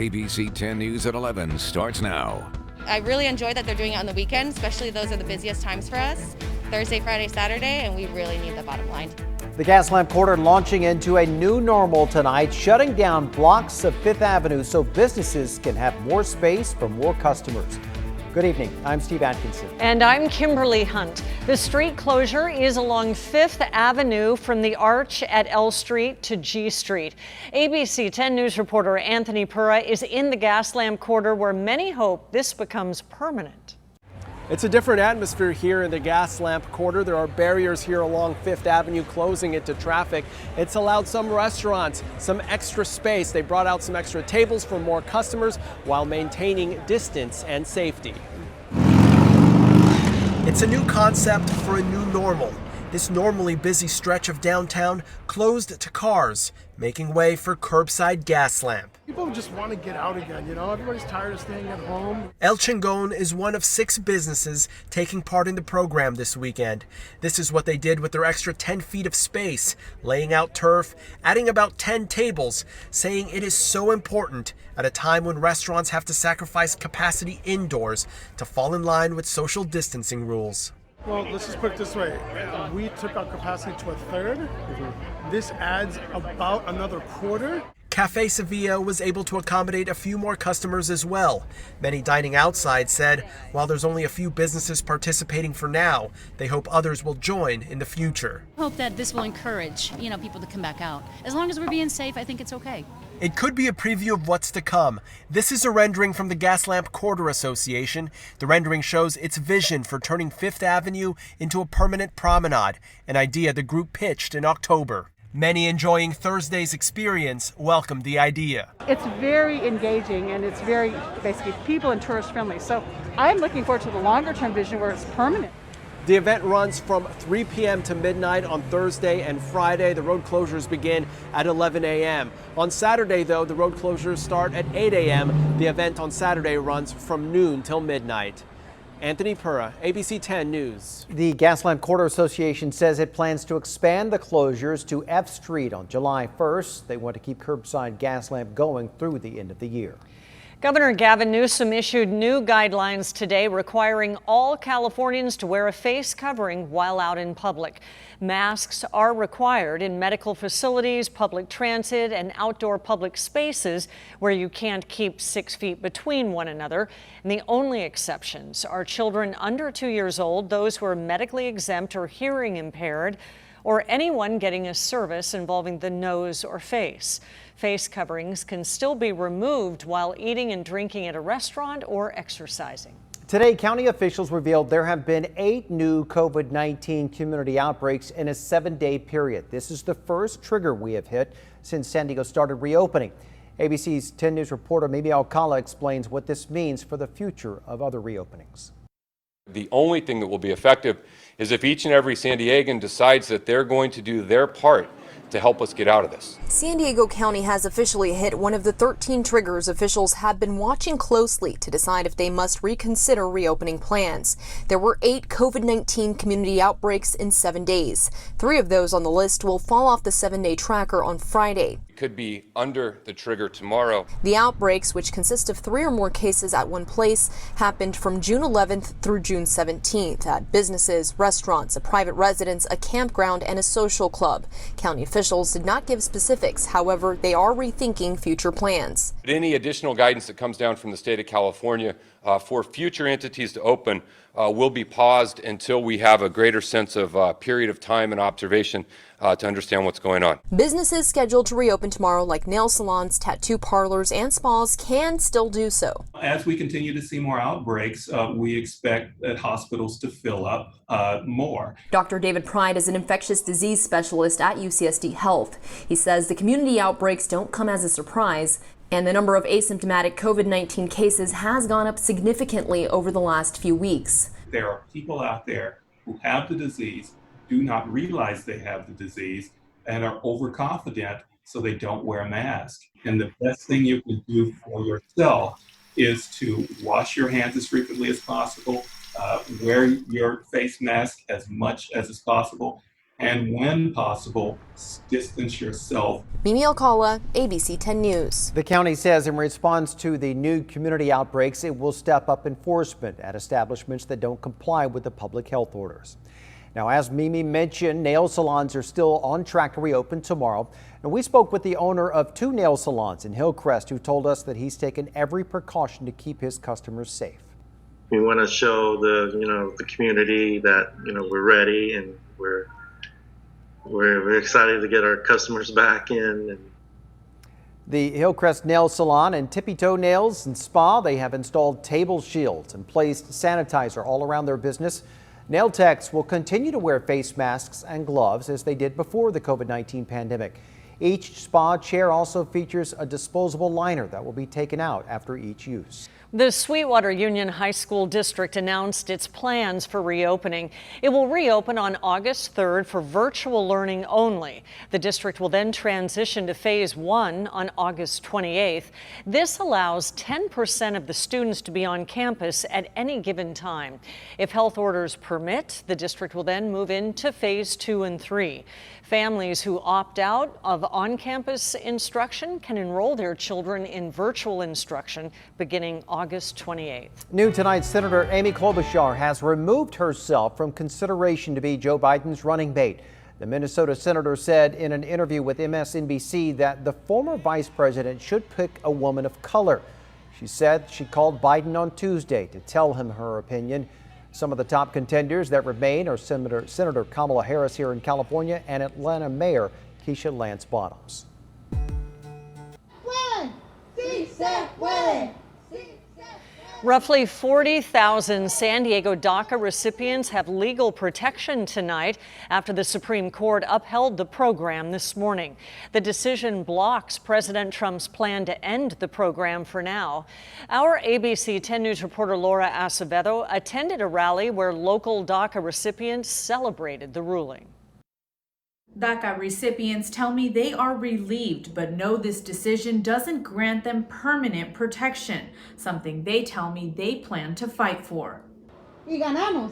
ABC 10 News at 11 starts now. I really enjoy that they're doing it on the weekend, especially those are the busiest times for us. Thursday, Friday, Saturday, and we really need the bottom line. The Gaslamp Quarter launching into a new normal tonight, shutting down blocks of 5th Avenue so businesses can have more space for more customers. Good evening. I'm Steve Atkinson. And I'm Kimberly Hunt. The street closure is along 5th Avenue from the Arch at L Street to G Street. ABC 10 News reporter Anthony Pura is in the Gaslamp Quarter where many hope this becomes permanent. It's a different atmosphere here in the Gaslamp Quarter. There are barriers here along 5th Avenue closing it to traffic. It's allowed some restaurants some extra space. They brought out some extra tables for more customers while maintaining distance and safety. It's a new concept for a new normal. This normally busy stretch of downtown closed to cars, making way for curbside Gaslamp. People just want to get out again, everybody's tired of staying at home. El Chingon is one of 6 businesses taking part in the program this weekend. This is what they did with their extra 10 feet of space, laying out turf, adding about 10 tables, saying it is so important at a time when restaurants have to sacrifice capacity indoors to fall in line with social distancing rules. Well, let's just put it this way. We took our capacity to a third. This adds about another quarter. Cafe Sevilla was able to accommodate a few more customers as well. Many dining outside said while there's only a few businesses participating for now, they hope others will join in the future. I hope that this will encourage, people to come back out. As long as we're being safe, I think it's okay. It could be a preview of what's to come. This is a rendering from the Gaslamp Quarter Association. The rendering shows its vision for turning 5th Avenue into a permanent promenade, an idea the group pitched in October. Many enjoying Thursday's experience welcomed the idea. It's very engaging and it's very basically people and tourist friendly. So I'm looking forward to the longer term vision where it's permanent. The event runs from 3 p.m. to midnight on Thursday and Friday. The road closures begin at 11 a.m. On Saturday, though, the road closures start at 8 a.m. The event on Saturday runs from noon till midnight. Anthony Pura, ABC 10 News. The Gaslamp Quarter Association says it plans to expand the closures to F Street on July 1st. They want to keep curbside Gaslamp going through the end of the year. Governor Gavin Newsom issued new guidelines today requiring all Californians to wear a face covering while out in public. Masks are required in medical facilities, public transit, and outdoor public spaces where you can't keep 6 feet between one another. And the only exceptions are children under 2 years old, those who are medically exempt or hearing impaired, or anyone getting a service involving the nose or face. Face coverings can still be removed while eating and drinking at a restaurant or exercising. Today, county officials revealed there have been 8 new COVID-19 community outbreaks in a 7-day period. This is the first trigger we have hit since San Diego started reopening. ABC's 10 News reporter Mimi Alcala explains what this means for the future of other reopenings. The only thing that will be effective is if each and every San Diegan decides that they're going to do their part to help us get out of this. San Diego County has officially hit one of the 13 triggers officials have been watching closely to decide if they must reconsider reopening plans. There were 8 COVID-19 community outbreaks in 7 days. 3 of those on the list will fall off the 7-day tracker on Friday. It could be under the trigger tomorrow. The outbreaks, which consist of 3 or more cases at one place, happened from June 11th through June 17th at businesses, restaurants, a private residence, a campground, and a social club. County officials did not give specifics. However, they are rethinking future plans. Any additional guidance that comes down from the state of California for future entities to open will be paused until we have a greater sense of period of time and observation to understand what's going on. Businesses scheduled to reopen tomorrow, like nail salons, tattoo parlors, and spas, can still do so. As we continue to see more outbreaks, we expect that hospitals to fill up more. Dr. David Pride is an infectious disease specialist at UCSD Health. He says the community outbreaks don't come as a surprise, and the number of asymptomatic COVID-19 cases has gone up significantly over the last few weeks. There are people out there who have the disease, do not realize they have the disease, and are overconfident, so they don't wear a mask. And the best thing you can do for yourself is to wash your hands as frequently as possible, wear your face mask as much as is possible, And when possible, distance yourself. Mimi Alcala, ABC 10 News. The county says in response to the new community outbreaks, it will step up enforcement at establishments that don't comply with the public health orders. Now, as Mimi mentioned, nail salons are still on track to reopen tomorrow. And we spoke with the owner of 2 nail salons in Hillcrest, who told us that he's taken every precaution to keep his customers safe. We want to show the community that we're ready and we're excited to get our customers back in. The Hillcrest Nail Salon and Tippy Toe Nails and Spa, they have installed table shields and placed sanitizer all around their business. Nail techs will continue to wear face masks and gloves as they did before the COVID-19 pandemic. Each spa chair also features a disposable liner that will be taken out after each use. The Sweetwater Union High School District announced its plans for reopening. It will reopen on August 3rd for virtual learning only. The district will then transition to Phase 1 on August 28th. This allows 10% of the students to be on campus at any given time. If health orders permit, the district will then move into Phase 2 and 3. Families who opt out of on-campus instruction can enroll their children in virtual instruction beginning August 28th. New tonight, Senator Amy Klobuchar has removed herself from consideration to be Joe Biden's running mate. The Minnesota senator said in an interview with MSNBC that the former vice president should pick a woman of color. She said she called Biden on Tuesday to tell him her opinion. Some of the top contenders that remain are Senator Kamala Harris here in California and Atlanta Mayor Keisha Lance Bottoms. Roughly 40,000 San Diego DACA recipients have legal protection tonight after the Supreme Court upheld the program this morning. The decision blocks President Trump's plan to end the program for now. Our ABC 10 News reporter Laura Acevedo attended a rally where local DACA recipients celebrated the ruling. DACA recipients tell me they are relieved, but know this decision doesn't grant them permanent protection, something they tell me they plan to fight for. Y ganamos.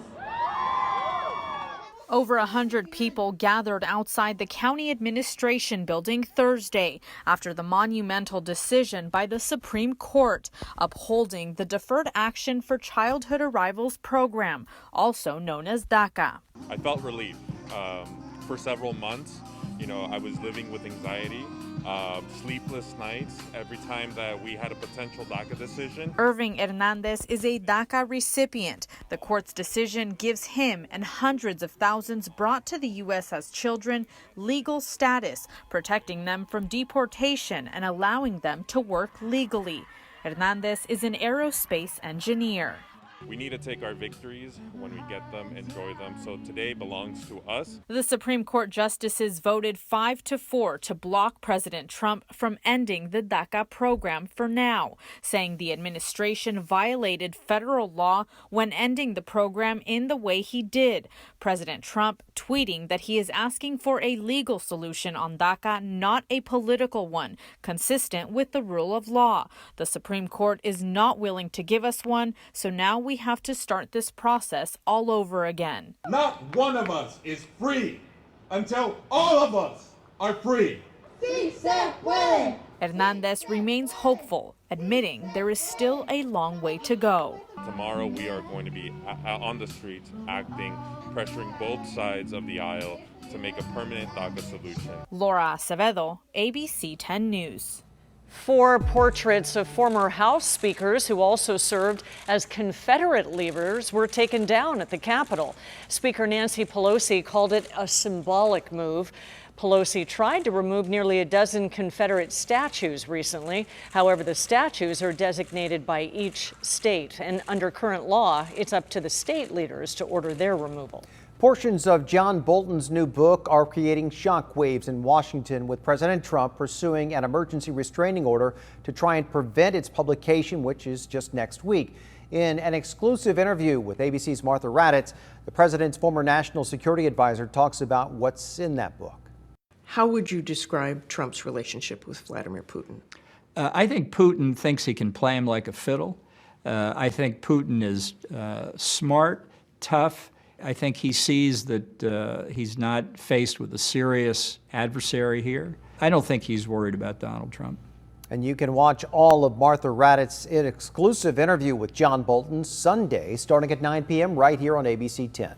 Over 100 people gathered outside the county administration building Thursday after the monumental decision by the Supreme Court upholding the Deferred Action for Childhood Arrivals program, also known as DACA. I felt relieved. For several months, I was living with anxiety, sleepless nights every time that we had a potential DACA decision. Irving Hernandez is a DACA recipient. The court's decision gives him and hundreds of thousands brought to the U.S. as children legal status, protecting them from deportation and allowing them to work legally. Hernandez is an aerospace engineer. We need to take our victories when we get them, enjoy them. So today belongs to us. The Supreme Court justices voted 5-4 to block President Trump from ending the DACA program for now, saying the administration violated federal law when ending the program in the way he did. President Trump tweeting that he is asking for a legal solution on DACA, not a political one, consistent with the rule of law. The Supreme Court is not willing to give us one, so now we have to start this process all over again. Not one of us is free until all of us are free. Sí se puede. Hernandez remains hopeful, admitting there is still a long way to go. Tomorrow we are going to be on the streets acting, pressuring both sides of the aisle to make a permanent DACA solution. Laura Acevedo, ABC 10 News. 4 portraits of former House speakers who also served as Confederate leaders were taken down at the Capitol. Speaker Nancy Pelosi called it a symbolic move. Pelosi tried to remove nearly a dozen Confederate statues recently. However, the statues are designated by each state, and under current law, it's up to the state leaders to order their removal. Portions of John Bolton's new book are creating shockwaves in Washington, with President Trump pursuing an emergency restraining order to try and prevent its publication, which is just next week. In an exclusive interview with ABC's Martha Raddatz, the president's former national security advisor talks about what's in that book. How would you describe Trump's relationship with Vladimir Putin? I think Putin thinks he can play him like a fiddle. I think Putin is smart, tough, I think he sees that he's not faced with a serious adversary here. I don't think he's worried about Donald Trump. And you can watch all of Martha Raddatz's exclusive interview with John Bolton Sunday, starting at 9 p.m. right here on ABC 10.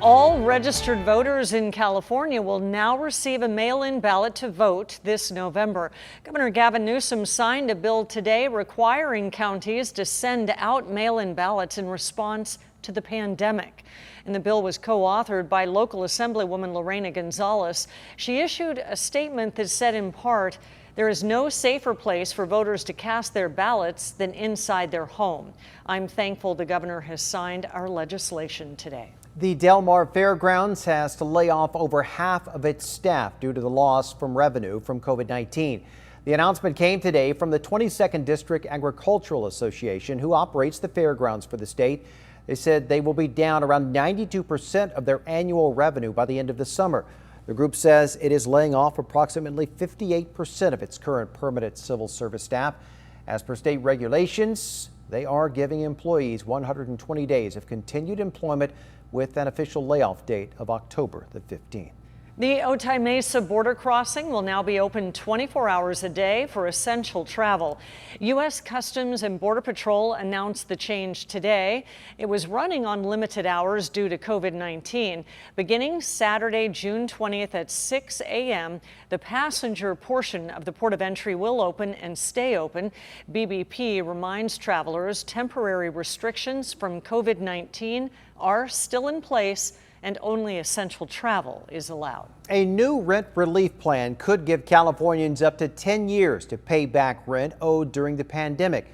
All registered voters in California will now receive a mail-in ballot to vote this November. Governor Gavin Newsom signed a bill today requiring counties to send out mail-in ballots in response to the pandemic. And the bill was co-authored by local Assemblywoman Lorena Gonzalez. She issued a statement that said in part, "There is no safer place for voters to cast their ballots than inside their home. I'm thankful the governor has signed our legislation today." The Del Mar Fairgrounds has to lay off over half of its staff due to the loss from revenue from COVID-19. The announcement came today from the 22nd District Agricultural Association, who operates the fairgrounds for the state. They said they will be down around 92% of their annual revenue by the end of the summer. The group says it is laying off approximately 58% of its current permanent civil service staff. As per state regulations, they are giving employees 120 days of continued employment with an official layoff date of October the 15th. The Otay Mesa border crossing will now be open 24 hours a day for essential travel. U.S. Customs and Border Patrol announced the change today. It was running on limited hours due to COVID-19. Beginning Saturday, June 20th at 6 a.m., the passenger portion of the port of entry will open and stay open. BBP reminds travelers temporary restrictions from COVID-19 are still in place and only essential travel is allowed. A new rent relief plan could give Californians up to 10 years to pay back rent owed during the pandemic.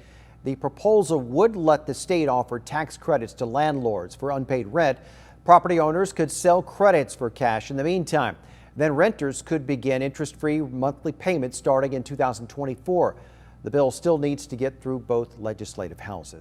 The proposal would let the state offer tax credits to landlords for unpaid rent. Property owners could sell credits for cash in the meantime. Then renters could begin interest-free monthly payments starting in 2024. The bill still needs to get through both legislative houses.